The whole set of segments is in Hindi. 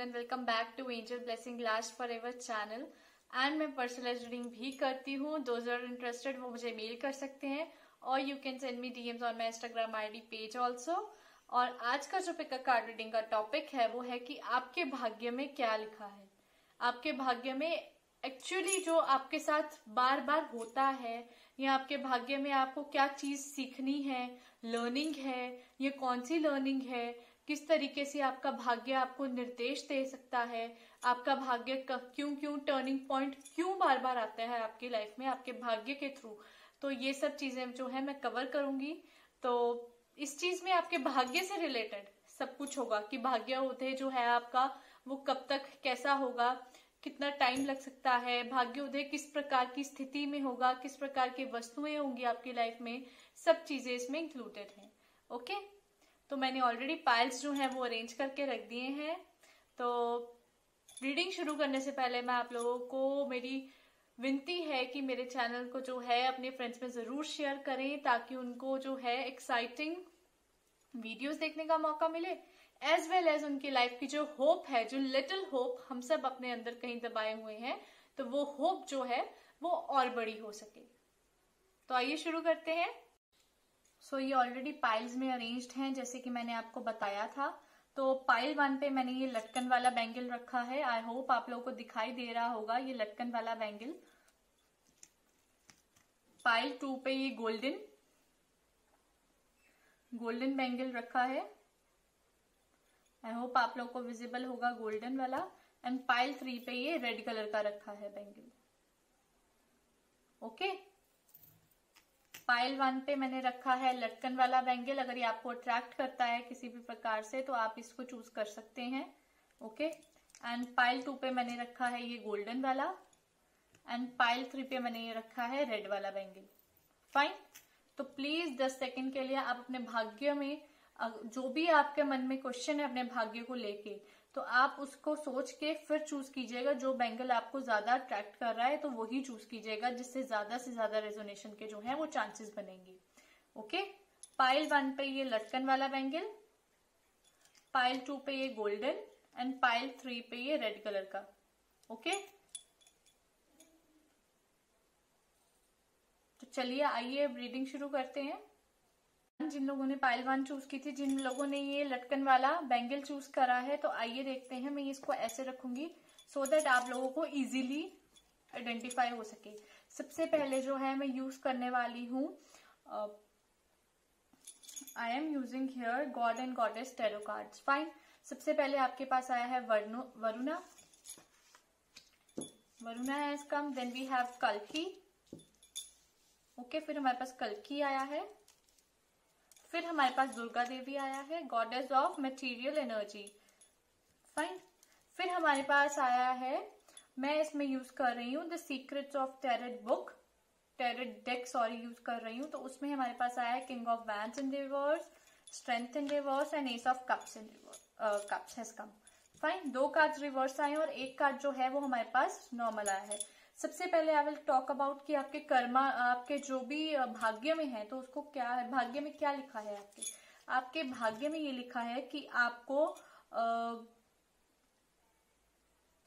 And welcome back to angel blessing last for ever channel. And मैं पर्सनलाइज्ड रीडिंग भी करती हूँ। दोज आर इंटरेस्टेड वो मुझे मेल कर सकते हैं और you can send me DMs on my Instagram ID page also. और आज का जो पिक कार्ड रीडिंग का टॉपिक है वो है कि आपके भाग्य में क्या लिखा है। आपके भाग्य में एक्चुअली जो आपके साथ बार बार होता है या आपके भाग्य में आपको क्या चीज सीखनी है, लर्निंग है, ये कौन सी लर्निंग है, किस तरीके से आपका भाग्य आपको निर्देश दे सकता है, आपका भाग्य क्यों क्यों टर्निंग पॉइंट क्यों बार बार आता है आपकी लाइफ में आपके भाग्य के थ्रू। तो ये सब चीजें जो है मैं कवर करूंगी। तो इस चीज में आपके भाग्य से रिलेटेड सब कुछ होगा कि भाग्य उदय जो है आपका वो कब तक कैसा होगा, कितना टाइम लग सकता है, भाग्य उदय किस प्रकार की स्थिति में होगा, किस प्रकार की वस्तुएं होंगी आपकी लाइफ में, सब चीजें इसमें इंक्लूडेड हैं। ओके, तो मैंने ऑलरेडी पाइल्स जो है वो अरेंज करके रख दिए हैं। तो रीडिंग शुरू करने से पहले मैं आप लोगों को मेरी विनती है कि मेरे चैनल को जो है अपने फ्रेंड्स में जरूर शेयर करें ताकि उनको जो है एक्साइटिंग वीडियोस देखने का मौका मिले, एज वेल एज उनकी लाइफ की जो होप है, जो लिटिल होप हम सब अपने अंदर कहीं दबाए हुए हैं, तो वो होप जो है वो और बड़ी हो सके। तो आइए शुरू करते हैं। सो ये ऑलरेडी पाइल्स में अरेंज्ड हैं जैसे कि मैंने आपको बताया था। तो पाइल 1 पे मैंने ये लटकन वाला बैंगल रखा है। आई होप आप लोगों को दिखाई दे रहा होगा ये लटकन वाला बैंगल। पाइल 2 पे ये गोल्डन बैंगल रखा है। आई होप आप लोग को विजिबल होगा गोल्डन वाला। एंड पाइल 3 पे ये रेड कलर का रखा है बैंगल। ओके, पाइल 1 पे मैंने रखा है लटकन वाला बैंगल। अगर ये आपको अट्रैक्ट करता है किसी भी प्रकार से तो आप इसको चूज कर सकते हैं। ओके, एंड पाइल 2 पे मैंने रखा है ये गोल्डन वाला। एंड पाइल 3 पे मैंने ये रखा है रेड वाला बैंगल। फाइन। तो प्लीज 10 सेकेंड के लिए आप अपने भाग्य में जो भी आपके मन में क्वेश्चन है अपने भाग्य को लेके, तो आप उसको सोच के फिर चूज कीजिएगा। जो बैंगल आपको ज्यादा अट्रैक्ट कर रहा है तो वही चूज कीजिएगा जिससे ज्यादा से ज्यादा रेजोनेशन के जो है वो चांसेस बनेंगे। ओके, पाइल 1 पे ये लटकन वाला बैंगल, पाइल 2 पे ये गोल्डन एंड पाइल 3 पे ये रेड कलर का। ओके, तो चलिए आइए अब रीडिंग शुरू करते हैं। जिन लोगों ने पाइल 1 चूज की थी, जिन लोगों ने ये लटकन वाला बैंगल चूज करा है, तो आइए देखते हैं। मैं इसको ऐसे रखूंगी सो दैट आप लोगों को इजीली आइडेंटिफाई हो सके। सबसे पहले जो है मैं यूज करने वाली हूँ, I am using here god and goddess tarot cards. Fine. सबसे पहले आपके पास आया है Varuna has come. Then we have कल्की। ओके, फिर हमारे पास कल्की आया है। फिर हमारे पास दुर्गा देवी आया है, goddess of material energy. Fine. फिर हमारे पास आया है, मैं इसमें यूज कर रही हूँ the secrets of tarot deck use कर रही हूँ। तो उसमें हमारे पास आया है king of wands in reverse, strength in reverse and S of cups in cups has come. Fine. 2 cards reverse आए और 1 कार्ड जो है वो हमारे पास नॉर्मल आया है। सबसे पहले आई विल टॉक अबाउट कि आपके कर्मा, आपके जो भी भाग्य में है तो उसको क्या है, भाग्य में क्या लिखा है। आपके भाग्य में ये लिखा है कि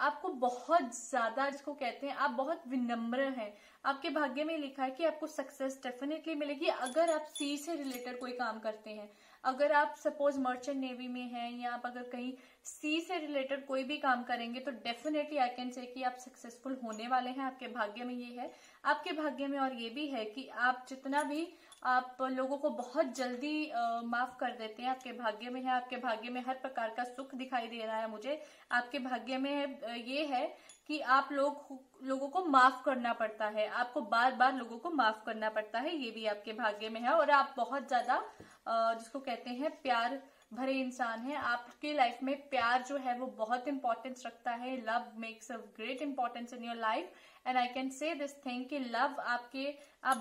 आपको बहुत ज्यादा, जिसको कहते हैं आप बहुत विनम्र हैं। आपके भाग्य में लिखा है कि आपको सक्सेस डेफिनेटली मिलेगी अगर आप सी से रिलेटेड कोई काम करते हैं। अगर आप सपोज मर्चेंट नेवी में हैं या आप अगर कहीं सी से रिलेटेड कोई भी काम करेंगे तो डेफिनेटली आई कैन से कि आप सक्सेसफुल होने वाले हैं। आपके भाग्य में ये है। आपके भाग्य में और ये भी है कि आप जितना भी आप लोगों को बहुत जल्दी माफ कर देते हैं, आपके भाग्य में है। आपके भाग्य में हर प्रकार का सुख दिखाई दे रहा है मुझे। आपके भाग्य में ये है कि आप लोगों को माफ करना पड़ता है, आपको बार बार लोगों को माफ करना पड़ता है, ये भी आपके भाग्य में है। और आप बहुत ज्यादा जिसको कहते हैं प्यार भरे इंसान हैं। आपकी लाइफ में प्यार जो है वो बहुत इंपॉर्टेंस रखता है। Love makes a great importance in your life and I can say this thing कि लव आप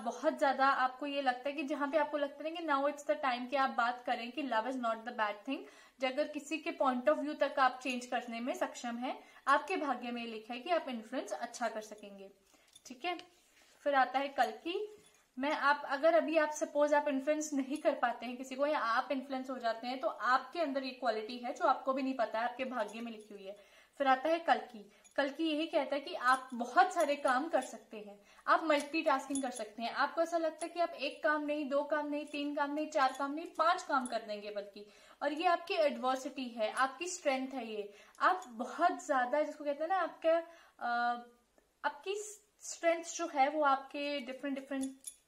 बहुत ज्यादा, आपको ये लगता है कि जहां पे आपको लगता है कि नाउ इट्स द टाइम कि आप बात करें कि love is not the bad thing. अगर किसी के पॉइंट ऑफ व्यू तक आप चेंज करने में सक्षम है, आपके भाग्य में लिखा है कि आप इन्फ्लुएंस अच्छा कर सकेंगे। ठीक है। फिर आता है कल्की। आप अगर अभी आप सपोज आप इन्फ्लुएंस नहीं कर पाते हैं किसी को, या आप इन्फ्लुएंस हो जाते हैं, तो आपके अंदर ये क्वालिटी है जो आपको भी नहीं पता है, आपके भाग्य में लिखी हुई है। फिर आता है कल की यही कहता है कि आप बहुत सारे काम कर सकते हैं, आप मल्टीटास्किंग कर सकते हैं। आपको ऐसा लगता है कि आप एक काम नहीं, दो काम नहीं, तीन काम नहीं, चार काम नहीं, 5 काम कर देंगे बल्कि, और ये आपकी एडवर्सिटी है, आपकी स्ट्रेंथ है। ये आप बहुत ज्यादा, जिसको कहते हैं ना, आपकी स्ट्रेंथ जो है वो आपके डिफरेंट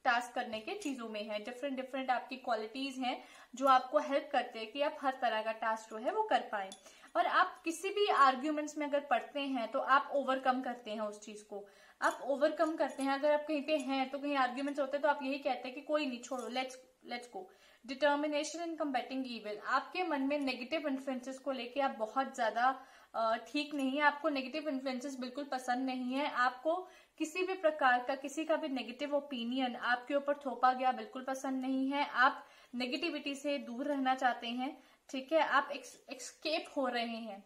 टास्क करने के चीजों में है, डिफरेंट आपकी क्वालिटीज हैं जो आपको हेल्प करते हैं कि आप हर तरह का टास्क जो है वो कर पाए। और आप किसी भी आर्ग्यूमेंट्स में अगर पढ़ते हैं तो आप ओवरकम करते हैं उस चीज को, आप ओवरकम करते हैं। अगर आप कहीं पे हैं तो कहीं आर्ग्यूमेंट्स होते हैं तो आप यही कहते हैं कि कोई नहीं, छोड़ो, let's go. Determination in combating evil, आपके मन में नेगेटिव इन्फ्लुएंसेस को लेके आप बहुत ज्यादा ठीक नहीं है, आपको नेगेटिव इन्फ्लुएंसेस बिल्कुल पसंद नहीं है, आपको किसी भी प्रकार का किसी का भी नेगेटिव ओपिनियन आपके ऊपर थोपा गया बिल्कुल पसंद नहीं है, आप नेगेटिविटी से दूर रहना चाहते हैं। ठीक है, आप एस्केप हो रहे हैं,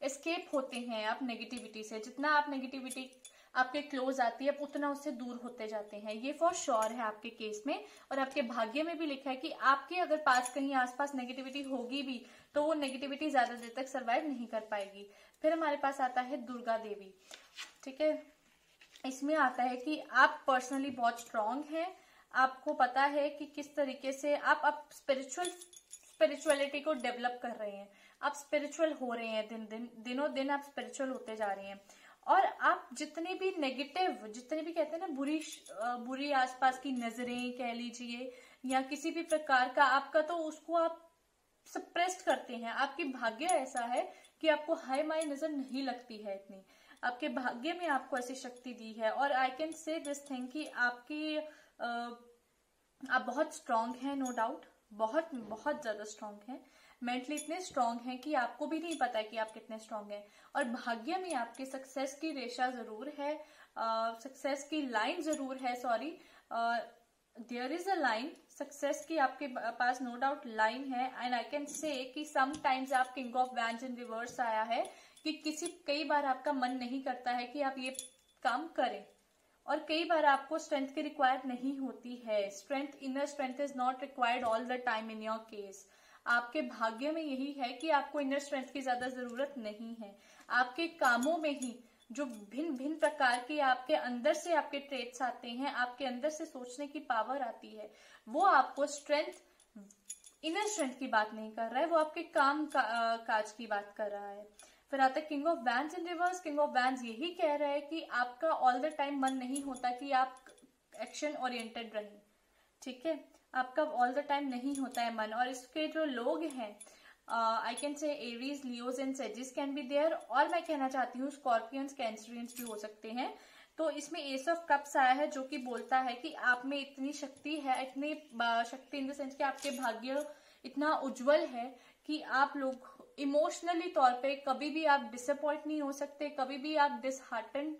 एस्केप होते हैं आप नेगेटिविटी से। जितना आप नेगेटिविटी आपके क्लोज आती है, आप उतना उससे दूर होते जाते हैं। ये फॉर श्योर है आपके केस में, और आपके भाग्य में भी लिखा है कि आपके अगर पास कहीं आसपास नेगेटिविटी होगी भी तो वो नेगेटिविटी ज्यादा देर तक सरवाइव नहीं कर पाएगी। फिर हमारे पास आता है दुर्गा देवी। ठीक है, इसमें आता है कि आप पर्सनली बहुत स्ट्रांग हैं, आपको पता है कि किस तरीके से आप स्पिरिचुअलिटी को डेवलप कर रहे हैं, आप स्पिरिचुअल हो रहे हैं, दिनों दिन आप स्पिरिचुअल होते जा रहे हैं। और आप जितने भी कहते हैं ना बुरी आसपास की नजरें कह लीजिए, या किसी भी प्रकार का आपका, तो उसको आप सप्रेस्ड करते हैं। आपकी भाग्य ऐसा है कि आपको हाई माई नजर नहीं लगती है इतनी, आपके भाग्य में आपको ऐसी शक्ति दी है। और आई कैन से दिस थिंग कि आप बहुत स्ट्रांग हैं, नो डाउट, बहुत बहुत ज्यादा स्ट्रांग हैं, मेंटली इतने स्ट्रांग हैं कि आपको भी नहीं पता है कि आप कितने स्ट्रांग हैं। और भाग्य में आपके सक्सेस की रेशा जरूर है, सक्सेस की लाइन जरूर है, sorry, there is a line, success की आपके पास नो डाउट लाइन है। एंड आई कैन से कि समटाइम्स आप king of wands in reverse आया है कि कई बार आपका मन नहीं करता है कि आप ये काम करें, और कई बार आपको स्ट्रेंथ की रिक्वायर्ड नहीं होती है। Inner strength is not required all the time in your case. आपके भाग्य में यही है कि आपको इनर स्ट्रेंथ की ज्यादा जरूरत नहीं है। आपके कामों में ही जो भिन्न प्रकार के आपके अंदर से आपके ट्रेट्स आते हैं, आपके अंदर से सोचने की पावर आती है, वो आपको इनर स्ट्रेंथ की बात नहीं कर रहा है, वो आपके काज की बात कर रहा है। फिर आता है king of wands in reverse. King of wands यही कह रहा है कि आपका ऑल द टाइम मन नहीं होता कि आप एक्शन ओरिएंटेड रहें। ठीक है, आपका ऑल द टाइम नहीं होता है मन। और इसके जो लोग हैं, I can say Aries, Leos and sages can be there, और मैं कहना चाहती हूँ स्कॉर्पियंस, कैंसरियंस भी हो सकते हैं। तो इसमें एस ऑफ कप्स आया है जो कि बोलता है कि आप में इतनी शक्ति है, इतनी शक्ति इन द सेंस कि आपके भाग्य इतना उज्जवल है कि आप लोग इमोशनली तौर पे कभी भी आप डिसअपॉइंट नहीं हो सकते, कभी भी आप डिसहार्टेंड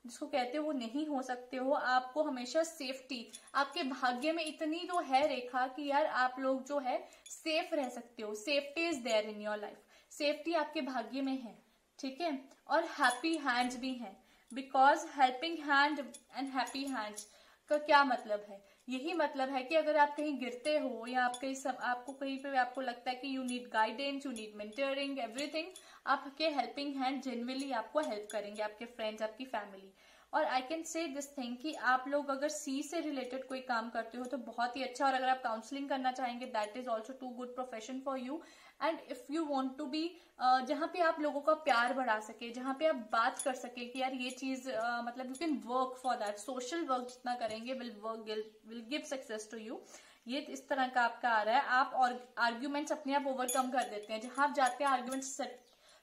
जिसको कहते हो वो नहीं हो सकते हो। आपको हमेशा सेफ्टी, आपके भाग्य में इतनी तो है रेखा कि यार आप लोग जो है सेफ रह सकते हो, safety is there in your life, safety आपके भाग्य में है। ठीक है, और हैप्पी हैंड्स भी हैं, because helping hand and happy hands का क्या मतलब है? यही मतलब है कि अगर आप कहीं गिरते हो या आपको कहीं पे आपको लगता है कि you need guidance, you need mentoring, everything, आपके हेल्पिंग हैंड जेन्युइनली आपको हेल्प करेंगे, आपके फ्रेंड्स, आपकी फैमिली। और आई कैन से दिस थिंग कि आप लोग अगर सी से रिलेटेड कोई काम करते हो तो बहुत ही अच्छा, और अगर आप काउंसलिंग करना चाहेंगे that is also too good profession for you. And if you want to be जहाँ पे आप लोगों का प्यार बढ़ा सके, जहाँ पे आप बात कर सके कि यार ये चीज मतलब you can work for that, social work जितना करेंगे will give success to you. ये इस तरह का आपका आ रहा है। आप और आर्ग्यूमेंट्स अपने आप ओवरकम कर देते हैं, जहां आप जाते हैं आर्ग्यूमेंट्स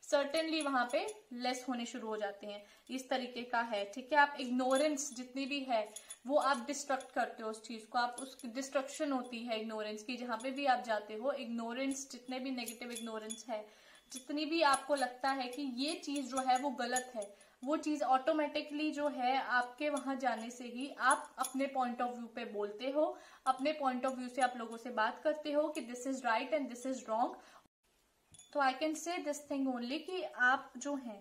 सर्टेनली वहां पे लेस होने शुरू हो जाते हैं, इस तरीके का है। ठीक है, आप इग्नोरेंस जितनी भी है वो आप डिस्ट्रक्ट करते हो उस चीज को, आप उस डिस्ट्रक्शन होती है इग्नोरेंस की, जहां पे भी आप जाते हो इग्नोरेंस, जितने भी नेगेटिव इग्नोरेंस है, जितनी भी आपको लगता है कि ये चीज जो है वो गलत है, वो चीज ऑटोमेटिकली जो है आपके वहां जाने से ही आप अपने पॉइंट ऑफ व्यू पे बोलते हो, अपने पॉइंट ऑफ व्यू से आप लोगों से बात करते हो कि this is right and this is wrong. तो I can say this thing only कि आप जो हैं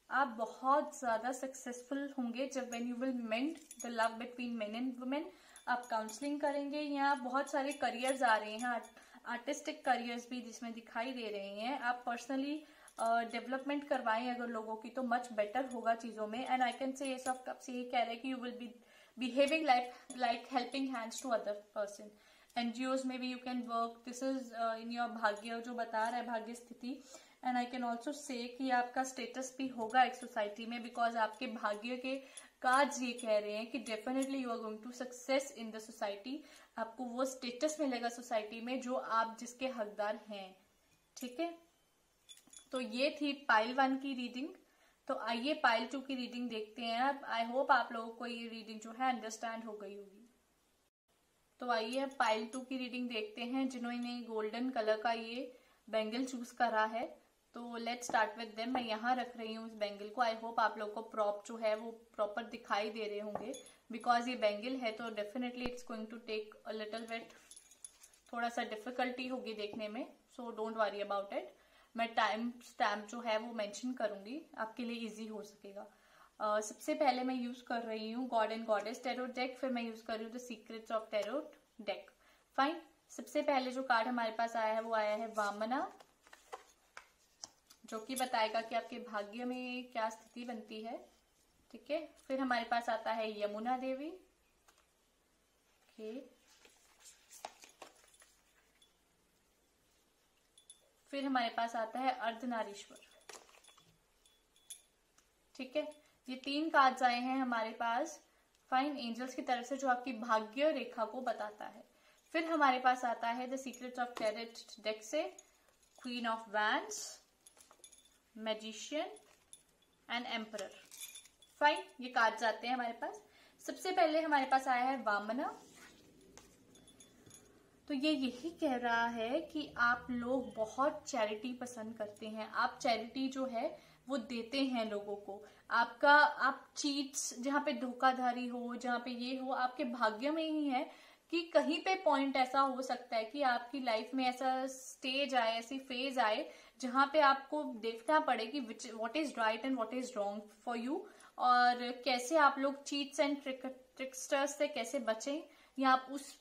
आप बहुत ज्यादा सक्सेसफुल होंगे जब when you will mend the love between main and women. आप काउंसलिंग करेंगे, या बहुत सारे करियर्स आ रहे हैं, आर्टिस्टिक करियर्स भी जिसमें दिखाई दे रहे हैं। आप पर्सनली डेवलपमेंट करवाएं अगर लोगों की, तो मच बेटर होगा चीजों में। एंड आई कैन से ये सब कब से ये कह रहे हैं कि you will be behaving like helping hands to other person. NGOs में भी you can work, this is in your भाग्य जो बता रहा है, भाग्य स्थिति। And I can also say कि आपका स्टेटस भी होगा एक सोसाइटी में, बिकॉज आपके भाग्य के कार्ड्स ये कह रहे हैं कि definitely you are going to success in the society. आपको वो स्टेटस मिलेगा सोसाइटी में जो आप जिसके हकदार हैं। ठीक है, तो ये थी पाइल 1 की रीडिंग। तो आइए पाइल 2 की रीडिंग देखते हैं। अब आई होप आप लोगों को ये रीडिंग जो है अंडरस्टैंड हो गई होगी। तो आइए पाइल 2 की रीडिंग देखते हैं जिन्होंने गोल्डन कलर का ये बैंगल चूज करा है। तो लेट्स स्टार्ट विद देम। मैं यहाँ रख रही हूँ इस बैंगल को। आई होप आप लोग को प्रॉप जो है वो प्रॉपर दिखाई दे रहे होंगे, बिकॉज ये बैंगल है तो definitely it's going to take a little bit, थोड़ा सा डिफिकल्टी होगी देखने में। So don't worry about it. मैं टाइम स्टैम्प जो है वो मेंशन करूंगी, आपके लिए इजी हो सकेगा। सबसे पहले मैं यूज कर रही हूँ God and goddess tarot deck, फिर मैं यूज कर रही हूँ the secrets of tarot deck. Fine. सबसे पहले जो कार्ड हमारे पास आया है वो आया है वामना, जो कि बताएगा कि आपके भाग्य में क्या स्थिति बनती है। ठीक है, फिर हमारे पास आता है यमुना देवी। ओके, फिर हमारे पास आता है अर्धनारीश्वर। ठीक है, ये 3 कार्ड्स आए हैं हमारे पास फाइन एंजल्स की तरफ से, जो आपकी भाग्य रेखा को बताता है। फिर हमारे पास आता है the secrets of tarot deck से queen of wands, magician and emperor. Fine, ये कार्ड्स आते हैं हमारे पास। सबसे पहले हमारे पास आया है वामना। तो ये यही कह रहा है कि आप लोग बहुत चैरिटी पसंद करते हैं। आप चैरिटी जो है वो देते हैं लोगों को। आप चीट्स, जहाँ पे धोखाधड़ी हो, जहाँ पे ये हो, आपके भाग्य में ही है कि कहीं पे पॉइंट ऐसा हो सकता है कि आपकी लाइफ में ऐसा स्टेज आए, ऐसी फेज आए जहाँ पे आपको देखना पड़े कि what is right and what is wrong for you, और कैसे आप लोग चीट्स एंड ट्रिकस्टर्स से कैसे बचें, या आप उस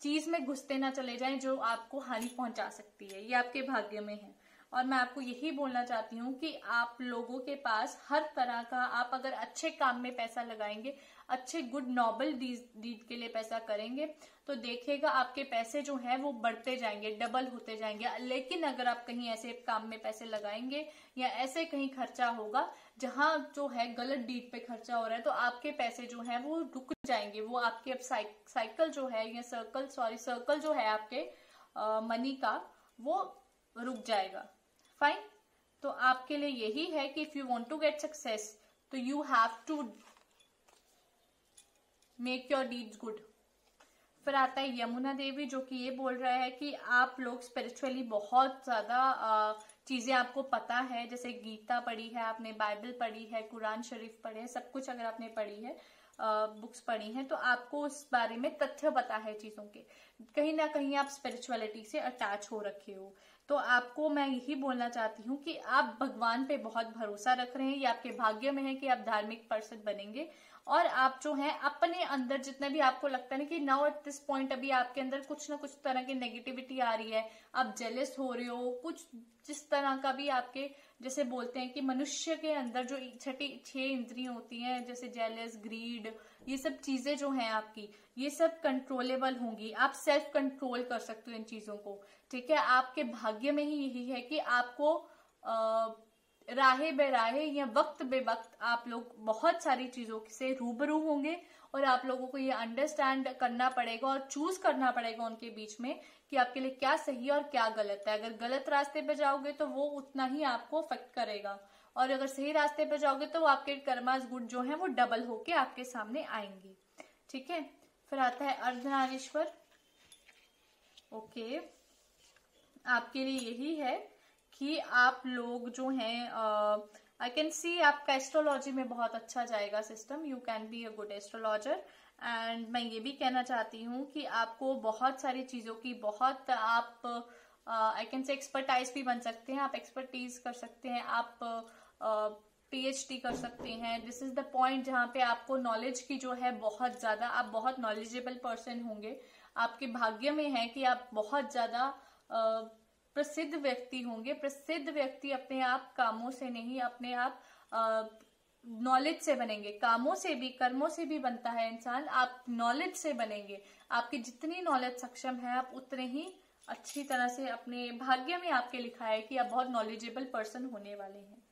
चीज में घुसते ना चले जाएं जो आपको हानि पहुंचा सकती है। ये आपके भाग्य में है। और मैं आपको यही बोलना चाहती हूँ कि आप लोगों के पास हर तरह का, आप अगर अच्छे काम में पैसा लगाएंगे, अच्छे गुड नोबल डीड के लिए पैसा करेंगे, तो देखिएगा आपके पैसे जो हैं वो बढ़ते जाएंगे, डबल होते जाएंगे। लेकिन अगर आप कहीं ऐसे काम में पैसे लगाएंगे या ऐसे कहीं खर्चा होगा जहां जो है गलत डीड पे खर्चा हो रहा है, तो आपके पैसे जो है वो रुक जाएंगे। वो आपके अब साइकिल जो है, या सर्कल जो है आपके मनी का, वो रुक जाएगा। फाइन। तो आपके लिए यही है कि if you want to get success, तो you have to make your deeds good. फिर आता है यमुना देवी, जो कि ये बोल रहा है कि आप लोग स्पिरिचुअली बहुत ज्यादा चीजें आपको पता है, जैसे गीता पढ़ी है आपने, बाइबल पढ़ी है, कुरान शरीफ पढ़े है, सब कुछ अगर आपने पढ़ी है, बुक्स पढ़ी हैं, तो आपको उस बारे में तथ्य पता है चीजों के। कहीं ना कहीं आप स्पिरिचुअलिटी से अटैच हो रखे हो। तो आपको मैं यही बोलना चाहती हूँ कि आप भगवान पे बहुत भरोसा रख रहे हैं। ये आपके भाग्य में है कि आप धार्मिक पर्सन बनेंगे। और आप जो है अपने अंदर जितना भी आपको लगता है ना कि नाउ एट दिस पॉइंट अभी आपके अंदर कुछ ना कुछ तरह की नेगेटिविटी आ रही है, आप जेलस हो रहे हो, कुछ जिस तरह का भी आपके, जैसे बोलते हैं कि मनुष्य के अंदर जो 6 इंद्रियां होती हैं, जैसे जेलस, ग्रीड, ये सब चीजें जो हैं आपकी, ये सब कंट्रोलेबल होंगी। आप सेल्फ कंट्रोल कर सकते हो इन चीजों को। ठीक है, आपके भाग्य में ही यही है कि आपको राहे बेराहे या वक्त बेवक्त आप लोग बहुत सारी चीजों से रूबरू होंगे, और आप लोगों को ये अंडरस्टैंड करना पड़ेगा और चूज करना पड़ेगा उनके बीच में कि आपके लिए क्या सही और क्या गलत है। अगर गलत रास्ते पे जाओगे तो वो उतना ही आपको अफेक्ट करेगा, और अगर सही रास्ते पे जाओगे तो आपके कर्मास गुड जो है वो डबल होके आपके सामने आएंगे। ठीक है, फिर आता है अर्धनारीश्वर। ओके, आपके लिए यही है कि आप लोग जो हैं, आई कैन सी आपका एस्ट्रोलॉजी में बहुत अच्छा जाएगा system. You can be a good astrologer. And मैं ये भी कहना चाहती हूँ कि आपको बहुत सारी चीजों की बहुत आप आई कैन से एक्सपर्टाइज भी बन सकते हैं। आप एक्सपर्टीज कर सकते हैं। आप PhD कर सकते हैं। दिस इज द पॉइंट जहाँ पे आपको नॉलेज की जो है बहुत ज्यादा, आप बहुत नॉलेजेबल पर्सन होंगे। आपके भाग्य में है कि आप बहुत ज्यादा प्रसिद्ध व्यक्ति होंगे। प्रसिद्ध व्यक्ति अपने आप कामों से नहीं, अपने आप नॉलेज से बनेंगे। कामों से भी, कर्मों से भी बनता है इंसान, आप नॉलेज से बनेंगे। आपकी जितनी नॉलेज सक्षम है आप उतने ही अच्छी तरह से, अपने भाग्य में आपके लिखा है कि आप बहुत नॉलेजेबल पर्सन होने वाले हैं।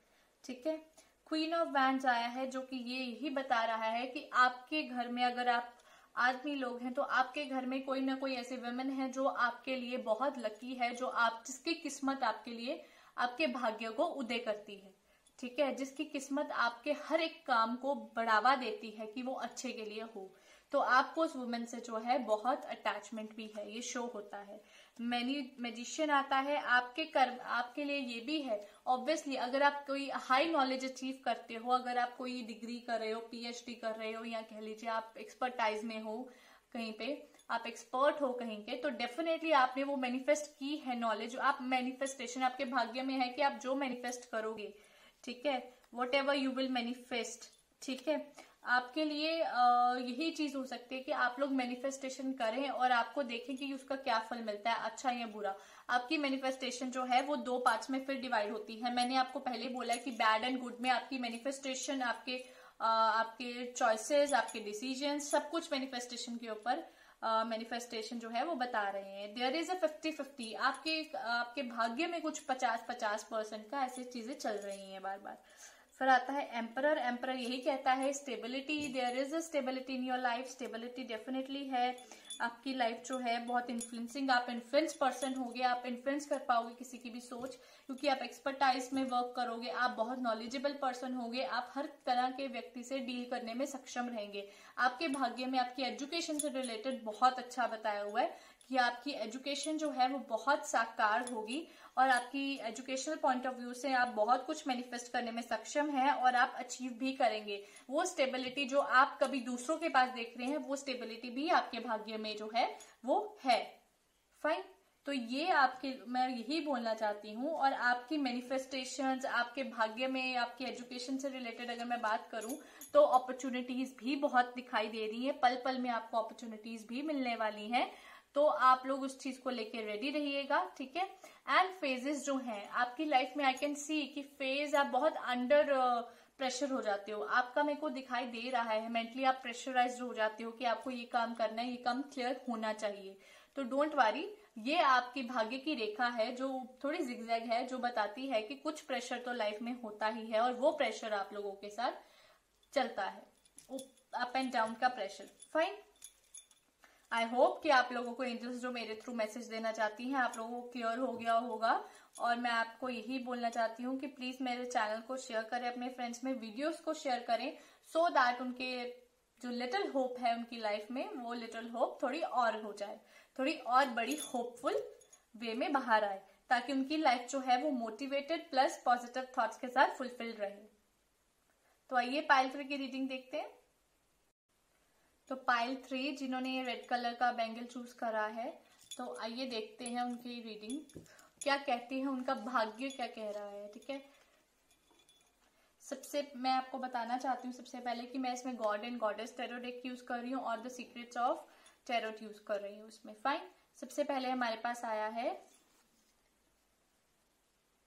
ठीक है, क्वीन ऑफ वैंड्स आया है जो कि ये यही बता रहा है कि आपके घर में अगर आप आदमी लोग हैं तो आपके घर में कोई ना कोई ऐसे वुमेन है जो आपके लिए बहुत लकी है, जो आप, जिसकी किस्मत आपके लिए, आपके भाग्य को उदय करती है। ठीक है, जिसकी किस्मत आपके हर एक काम को बढ़ावा देती है कि वो अच्छे के लिए हो। तो आपको उस वुमेन से जो है बहुत अटैचमेंट भी है, ये शो होता है। मैजिशियन आता है, आपके कर्म, आपके लिए ये भी है। ऑब्वियसली अगर आप कोई हाई नॉलेज अचीव करते हो, अगर आप कोई डिग्री कर रहे हो, PhD कर रहे हो, या कह लीजिए आप एक्सपर्टाइज में हो, कहीं पे आप एक्सपर्ट हो कहीं के, तो डेफिनेटली आपने वो मैनिफेस्ट की है नॉलेज। आप मैनिफेस्टेशन आपके भाग्य में है कि आप जो मैनिफेस्ट करोगे, ठीक है, what ever you will manifest, ठीक है, आपके लिए यही चीज हो सकती है कि आप लोग मैनिफेस्टेशन करें और आपको देखें कि उसका क्या फल मिलता है, अच्छा या बुरा। आपकी मैनिफेस्टेशन जो है वो 2 पार्ट्स में फिर डिवाइड होती है। मैंने आपको पहले बोला है कि बैड एंड गुड में आपकी मैनिफेस्टेशन, आपके चॉइसेस, आपके डिसीजन, सब कुछ मैनिफेस्टेशन के ऊपर मैनिफेस्टेशन जो है वो बता रहे हैं। देयर इज अ 50-50, आपके भाग्य में कुछ 50-50% का ऐसी चीजें चल रही हैं बार बार। फिर आता है एम्परर। एम्परर यही कहता है stability, there is a stability in your life. Stability definitely है। आपकी लाइफ जो है बहुत इन्फ्लुएंसिंग, आप इन्फ्लुएंस पर्सन होगे, आप इन्फ्लुएंस कर पाओगे किसी की भी सोच, क्योंकि आप एक्सपर्टाइज में वर्क करोगे, आप बहुत नॉलेजेबल पर्सन होगे, आप हर तरह के व्यक्ति से डील करने में सक्षम रहेंगे। आपके भाग्य में आपकी एजुकेशन से रिलेटेड बहुत अच्छा बताया हुआ है कि आपकी एजुकेशन जो है वो बहुत साकार होगी और आपकी एजुकेशनल पॉइंट ऑफ व्यू से आप बहुत कुछ मैनिफेस्ट करने में सक्षम हैं और आप अचीव भी करेंगे। वो स्टेबिलिटी जो आप कभी दूसरों के पास देख रहे हैं, वो स्टेबिलिटी भी आपके भाग्य में जो है वो है। फाइन, तो ये आपके, मैं यही बोलना चाहती हूँ। और आपकी मैनिफेस्टेशंस, आपके भाग्य में, आपकी एजुकेशन से रिलेटेड अगर मैं बात करूँ तो अपॉर्चुनिटीज भी बहुत दिखाई दे रही है। पल पल में आपको अपॉर्चुनिटीज भी मिलने वाली हैं, तो आप लोग उस चीज को लेके रेडी रहिएगा। ठीक है, एंड फेजेस जो हैं आपकी लाइफ में, आई कैन सी कि फेज आप बहुत अंडर प्रेशर हो जाते हो। आपका मेरे को दिखाई दे रहा है मेंटली आप प्रेशराइज्ड हो जाते हो कि आपको ये काम करना है, ये काम क्लियर होना चाहिए। तो डोंट वरी, ये आपकी भाग्य की रेखा है जो थोड़ी जिगजैग है, जो बताती है कि कुछ प्रेशर तो लाइफ में होता ही है और वो प्रेशर आप लोगों के साथ चलता है, अप एंड डाउन का प्रेशर। फाइन, आई होप कि आप लोगों को एंजल्स जो मेरे थ्रू मैसेज देना चाहती हैं आप लोगों को क्लियर हो गया होगा। और मैं आपको यही बोलना चाहती हूँ कि प्लीज मेरे चैनल को शेयर करें, अपने फ्रेंड्स में वीडियोस को शेयर करें, सो दैट उनके जो लिटिल होप है उनकी लाइफ में, वो लिटिल होप थोड़ी और हो जाए, थोड़ी और बड़ी होपफुल वे में बाहर आए, ताकि उनकी लाइफ जो है वो मोटिवेटेड प्लस पॉजिटिव थॉट्स के साथ फुलफिल्ड रहे। तो आइए पाइल 3 की रीडिंग देखते हैं। तो पाइल 3 जिन्होंने ये रेड कलर का बैंगल चूज करा है, तो आइए देखते हैं उनकी रीडिंग क्या कहती है, उनका भाग्य क्या कह रहा है। ठीक है, सबसे मैं आपको बताना चाहती हूँ सबसे पहले कि मैं इसमें God and goddess tarot deck use कर रही हूँ और the secrets of tarot use कर रही हूँ उसमें। फाइन, सबसे पहले हमारे पास आया है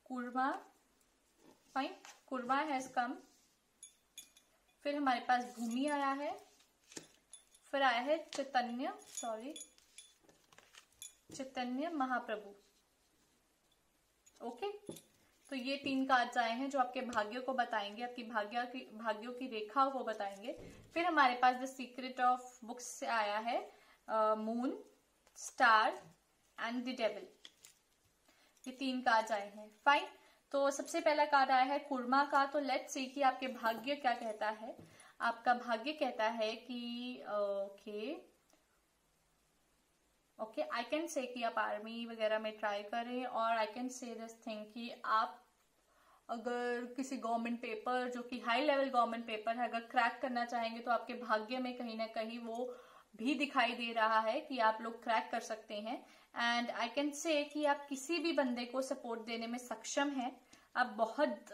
कुर्मा। फाइन, कुर्मा हैज कम। फिर हमारे पास भूमि आया है, फिर आया है चैतन्य महाप्रभु। ओके, तो ये 3 कार्ड्स आए हैं जो आपके भाग्य को बताएंगे, आपकी भाग्यों की रेखा को बताएंगे। फिर हमारे पास द सीक्रेट ऑफ बुक्स से आया है moon, star and the devil. ये 3 कार्ड्स आए हैं। फाइन, तो सबसे पहला कार्ड आया है कुर्मा का। तो लेट्स सी कि आपके भाग्य क्या कहता है। आपका भाग्य कहता है कि ओके आई कैन से कि आप आर्मी वगैरह में ट्राई करें, और आई कैन से दिस थिंग कि आप अगर किसी गवर्नमेंट पेपर, जो कि हाई लेवल गवर्नमेंट पेपर है, अगर क्रैक करना चाहेंगे तो आपके भाग्य में कहीं ना कहीं वो भी दिखाई दे रहा है कि आप लोग क्रैक कर सकते हैं। एंड आई कैन से कि आप किसी भी बंदे को सपोर्ट देने में सक्षम हैं। आप बहुत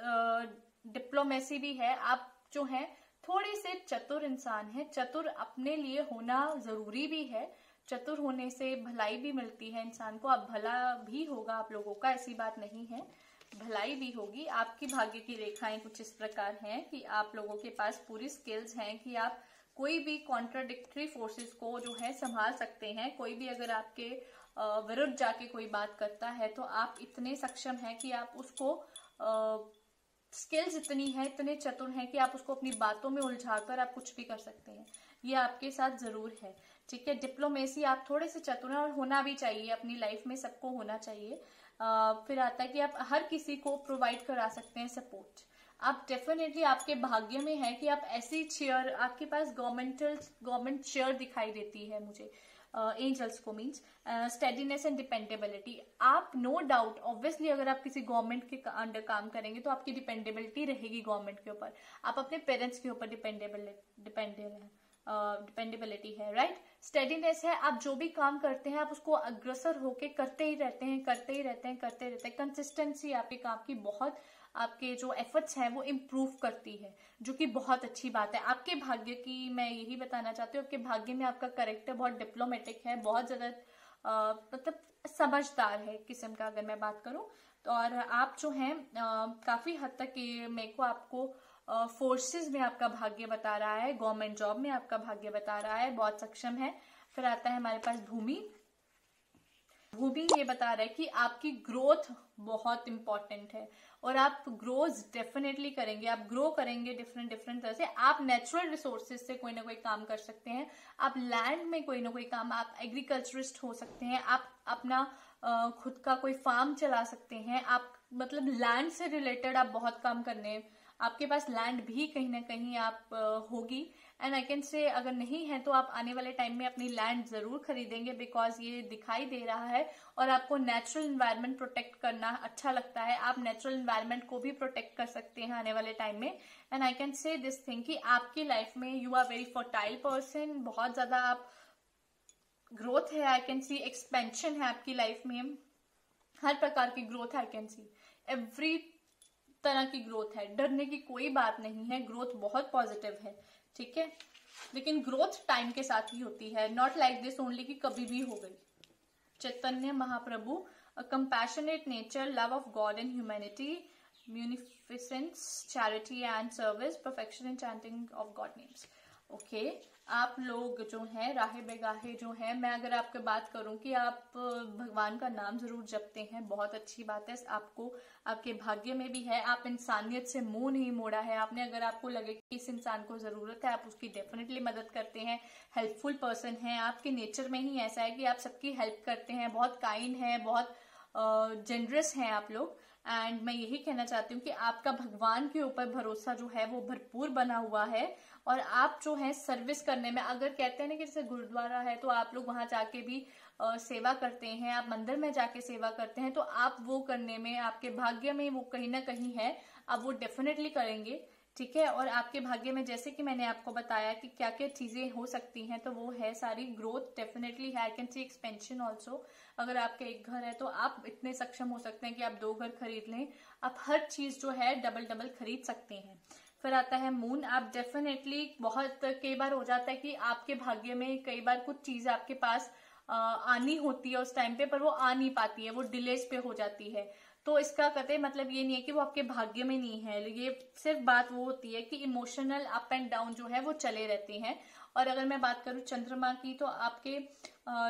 डिप्लोमेसी भी है, आप जो है थोड़े से चतुर इंसान है। चतुर अपने लिए होना जरूरी भी है, चतुर होने से भलाई भी मिलती है इंसान को। आप भला भी होगा आप लोगों का, ऐसी बात नहीं है, भलाई भी होगी। आपकी भाग्य की रेखाएं कुछ इस प्रकार हैं कि आप लोगों के पास पूरी स्किल्स हैं कि आप कोई भी कॉन्ट्राडिक्टरी फोर्सेस को जो है संभाल सकते हैं। कोई भी अगर आपके विरुद्ध जाके कोई बात करता है तो आप इतने सक्षम हैं कि आप उसको स्किल्स इतनी है, इतने चतुर हैं कि आप उसको अपनी बातों में उलझाकर आप कुछ भी कर सकते हैं। ये आपके साथ जरूर है, ठीक है। डिप्लोमेसी आप थोड़े से चतुर हैं और होना भी चाहिए, अपनी लाइफ में सबको होना चाहिए। फिर आता है कि आप हर किसी को प्रोवाइड करा सकते हैं सपोर्ट। आप डेफिनेटली आपके भाग्य में है कि आप ऐसी चेयर, आपके पास गवर्नमेंट चेयर दिखाई देती है मुझे एंजल्स को, मीन्स स्टेडीनेस एंड डिपेंडेबिलिटी। आप नो डाउट ऑब्वियसली अगर आप किसी गवर्नमेंट के अंडर काम करेंगे तो आपकी डिपेंडेबिलिटी रहेगी गवर्नमेंट के ऊपर, आप अपने पेरेंट्स के ऊपर डिपेंडेबिलिटी है, राइट। स्टेडीनेस है, आप जो भी काम करते हैं आप उसको अग्रसर होके करते ही रहते हैं। कंसिस्टेंसी आपके काम की बहुत, आपके जो एफर्ट्स हैं वो इम्प्रूव करती है, जो कि बहुत अच्छी बात है। आपके भाग्य की मैं यही बताना चाहती हूँ, आपके भाग्य में आपका कैरेक्टर बहुत डिप्लोमेटिक है, बहुत ज्यादा मतलब समझदार है किस्म का अगर मैं बात करूं तो। और आप जो हैं काफी हद तक मेरे को आपको फोर्सेस में आपका भाग्य बता रहा है, गवर्नमेंट जॉब में आपका भाग्य बता रहा है, बहुत सक्षम है। फिर आता है हमारे पास भूमि ये बता रहा है कि आपकी ग्रोथ बहुत इंपॉर्टेंट है और आप ग्रोथ डेफिनेटली करेंगे, आप ग्रो करेंगे डिफरेंट तरह से। आप नेचुरल रिसोर्सेज से कोई ना कोई काम कर सकते हैं, आप लैंड में कोई ना कोई काम, आप एग्रीकल्चरिस्ट हो सकते हैं, आप अपना खुद का कोई फार्म चला सकते हैं, आप मतलब लैंड से रिलेटेड आप बहुत काम करने, आपके पास लैंड भी कहीं ना कहीं आप होगी। एंड आई कैन से अगर नहीं है तो आप आने वाले टाइम में अपनी लैंड जरूर खरीदेंगे, बिकॉज ये दिखाई दे रहा है। और आपको नेचुरल एनवायरनमेंट प्रोटेक्ट करना अच्छा लगता है, आप नेचुरल एनवायरनमेंट को भी प्रोटेक्ट कर सकते हैं आने वाले टाइम में। And I can say this thing कि आपकी लाइफ में you are very fertile person, बहुत ज्यादा आप ग्रोथ है, आई कैन सी एक्सपेंशन है आपकी लाइफ में, हर प्रकार की growth I can see, every तरह की ग्रोथ है, डरने की कोई बात नहीं है, ग्रोथ बहुत पॉजिटिव है, ठीक है। लेकिन ग्रोथ टाइम के साथ ही होती है, नॉट लाइक दिस ओनली कि कभी भी हो गई। Chaitanya Mahaprabhu, a compassionate nature, love of god and humanity, munificence, charity and service, perfection and chanting of god names. Okay, आप लोग जो हैं राहे बेगाहे जो हैं, मैं अगर आपके बात करूं कि आप भगवान का नाम जरूर जपते हैं, बहुत अच्छी बात है, आपको आपके भाग्य में भी है। आप इंसानियत से मुंह नहीं मोड़ा है आपने, अगर आपको लगे कि इस इंसान को जरूरत है आप उसकी डेफिनेटली मदद करते हैं, हेल्पफुल पर्सन है, आपके नेचर में ही ऐसा है कि आप सबकी हेल्प करते हैं, बहुत काइंड है, बहुत जेनरस हैं आप लोग। एंड मैं यही कहना चाहती हूँ कि आपका भगवान के ऊपर भरोसा जो है वो भरपूर बना हुआ है। और आप जो है सर्विस करने में, अगर कहते हैं ना कि जैसे गुरुद्वारा है तो आप लोग वहां जाके भी सेवा करते हैं, आप मंदिर में जाके सेवा करते हैं, तो आप वो करने में आपके भाग्य में वो कहीं ना कहीं है, आप वो डेफिनेटली करेंगे, ठीक है। और आपके भाग्य में जैसे कि मैंने आपको बताया कि क्या क्या चीजें हो सकती हैं, तो वो है सारी ग्रोथ डेफिनेटली है, I can see expansion also. अगर आपके एक घर है तो आप इतने सक्षम हो सकते हैं कि आप 2 घर खरीद लें, आप हर चीज जो है डबल खरीद सकते हैं। फिर आता है मून, आप डेफिनेटली बहुत कई बार हो जाता है कि आपके भाग्य में कई बार कुछ चीज आपके पास आनी होती है उस टाइम पे, पर वो आ नहीं पाती है, वो डिलेज पे हो जाती है। तो इसका कतई मतलब ये नहीं है कि वो आपके भाग्य में नहीं है, ये सिर्फ बात वो होती है कि इमोशनल अप एंड डाउन जो है वो चले रहते हैं। और अगर मैं बात करूं चंद्रमा की, तो आपके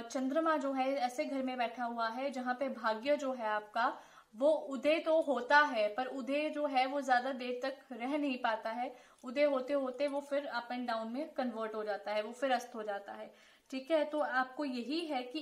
चंद्रमा जो है ऐसे घर में बैठा हुआ है जहां पे भाग्य जो है आपका वो उदय तो होता है, पर उदय जो है वो ज्यादा देर तक रह नहीं पाता है, उदय होते होते वो फिर अप एंड डाउन में कन्वर्ट हो जाता है, वो फिर अस्त हो जाता है, ठीक है। तो आपको यही है कि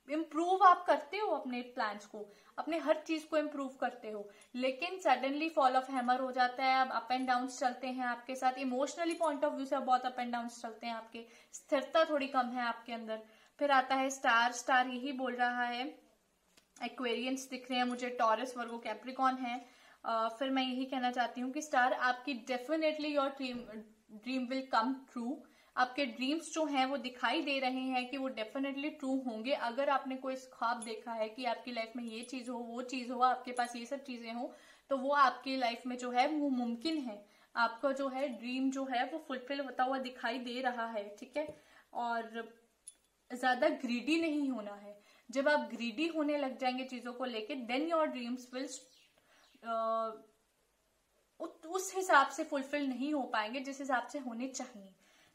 इम्प्रूव आप करते हो अपने प्लान्स को, अपने हर चीज को इम्प्रूव करते हो, लेकिन सडनली फॉल ऑफ हैमर हो जाता है, अब अप एंड डाउन चलते हैं आपके साथ, इमोशनली पॉइंट ऑफ व्यू से बहुत अप एंड डाउन चलते हैं आपके, स्थिरता थोड़ी कम है आपके अंदर। फिर आता है स्टार यही बोल रहा है, एक्वेरियंस दिख रहे हैं मुझे, टॉरस, वर्गो, कैप्रिकॉन है। फिर मैं यही कहना चाहती हूँ कि स्टार आपकी definitely your dream will come true, आपके ड्रीम्स जो हैं वो दिखाई दे रहे हैं कि वो डेफिनेटली ट्रू होंगे। अगर आपने कोई ख्वाब देखा है कि आपकी लाइफ में ये चीज हो, वो चीज हो, आपके पास ये सब चीजें हो, तो वो आपकी लाइफ में जो है वो मुमकिन है। आपका जो है ड्रीम जो है वो फुलफिल होता हुआ दिखाई दे रहा है, ठीक है। और ज्यादा ग्रीडी नहीं होना है। जब आप ग्रीडी होने लग जाएंगे चीजों को लेके, देन योर ड्रीम्स विल उस हिसाब से फुलफिल नहीं हो पाएंगे जिस हिसाब से होने चाहिए।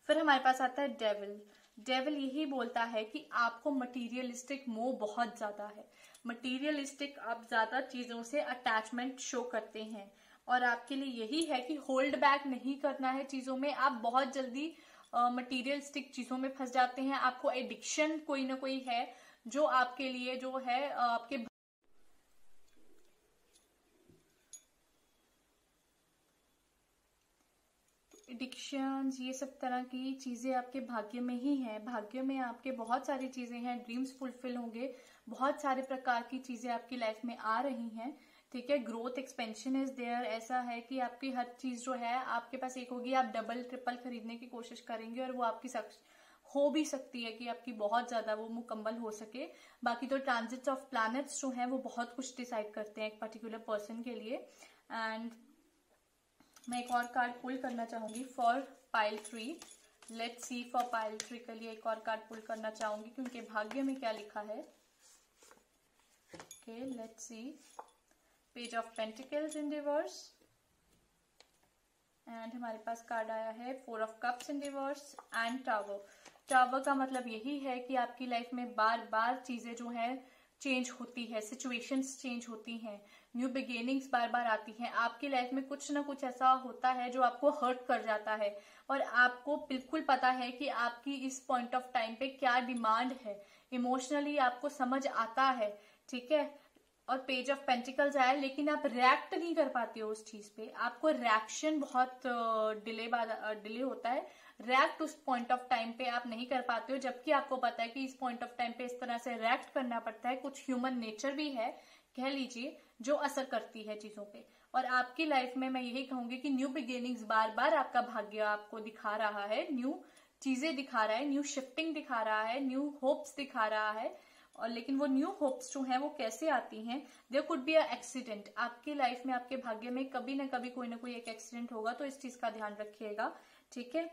फिर हमारे पास आता है डेविल। डेविल यही बोलता है कि आपको मटीरियलिस्टिक मोह बहुत ज्यादा है। मटीरियलिस्टिक, आप ज्यादा चीजों से अटैचमेंट शो करते हैं और आपके लिए यही है कि होल्ड बैक नहीं करना है चीजों में। आप बहुत जल्दी मटीरियलिस्टिक चीजों में फंस जाते हैं। आपको एडिक्शन कोई ना कोई है जो आपके लिए जो है आपके एडिक्शंस, ये सब तरह की चीजें आपके भाग्य में ही है। भाग्य में आपके बहुत सारी चीजें हैं, ड्रीम्स फुलफिल होंगे, बहुत सारे प्रकार की चीजें आपकी लाइफ में आ रही हैं, ठीक है। Growth expansion is there. ऐसा है कि आपकी हर चीज जो है आपके पास एक होगी, आप डबल ट्रिपल खरीदने की कोशिश करेंगे और वो आपकी हो भी सकती है कि आपकी बहुत ज्यादा वो मुकम्मल हो सके। बाकी तो ट्रांजिट्स ऑफ प्लैनेट्स जो हैं वो बहुत कुछ डिसाइड करते हैं एक पर्टिकुलर पर्सन के लिए। एंड मैं एक और कार्ड पुल करना चाहूंगी for pile 3। Let's see for pile 3 के लिए एक और कार्ड पुल करना चाहूंगी कि उनके भाग्य में क्या लिखा है। Okay, let's see. Page of pentacles in reverse and हमारे पास कार्ड आया है 4 of cups in reverse and tower. Tower का मतलब यही है कि आपकी लाइफ में बार बार चीजें जो है चेंज होती है, सिचुएशंस चेंज होती हैं, न्यू बिगिनिंग्स बार बार आती हैं। आपकी लाइफ में कुछ ना कुछ ऐसा होता है जो आपको हर्ट कर जाता है और आपको बिल्कुल पता है कि आपकी इस पॉइंट ऑफ टाइम पे क्या डिमांड है। इमोशनली आपको समझ आता है, ठीक है। और पेज ऑफ पेंटिकल्स आया, लेकिन आप रिएक्ट नहीं कर पाते हो उस चीज पे। आपको रिएक्शन बहुत डिले होता है। रिएक्ट उस पॉइंट ऑफ टाइम पे आप नहीं कर पाते हो, जबकि आपको पता है कि इस पॉइंट ऑफ टाइम पे इस तरह से रिएक्ट करना पड़ता है। कुछ ह्यूमन नेचर भी है, कह लीजिए, जो असर करती है चीजों पे। और आपकी लाइफ में मैं यही कहूंगी कि न्यू बिगिनिंग्स बार बार आपका भाग्य आपको दिखा रहा है, न्यू चीजें दिखा रहा है, न्यू शिफ्टिंग दिखा रहा है, न्यू होप्स दिखा रहा है। और लेकिन वो न्यू होप्स जो हैं वो कैसे आती हैं, there could be a accident. आपकी लाइफ में आपके भाग्य में कभी ना कभी कोई ना कोई एक एक्सीडेंट होगा, तो इस चीज का ध्यान रखिएगा, ठीक है।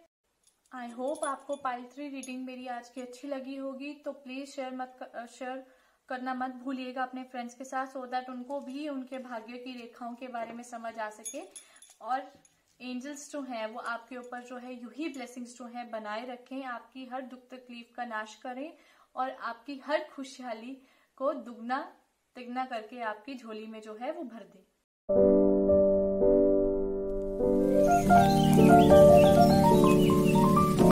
आई होप आपको पाइल 3 रीडिंग मेरी आज की अच्छी लगी होगी। तो प्लीज शेयर करना मत भूलिएगा अपने फ्रेंड्स के साथ, सो दैट उनको भी उनके भाग्य की रेखाओं के बारे में समझ आ सके। और एंजल्स जो हैं वो आपके ऊपर जो है यूं ही ब्लेसिंग्स जो है बनाए रखें, आपकी हर दुख तकलीफ का नाश करें और आपकी हर खुशहाली को दुगना तिगना करके आपकी झोली में जो है वो भर दे।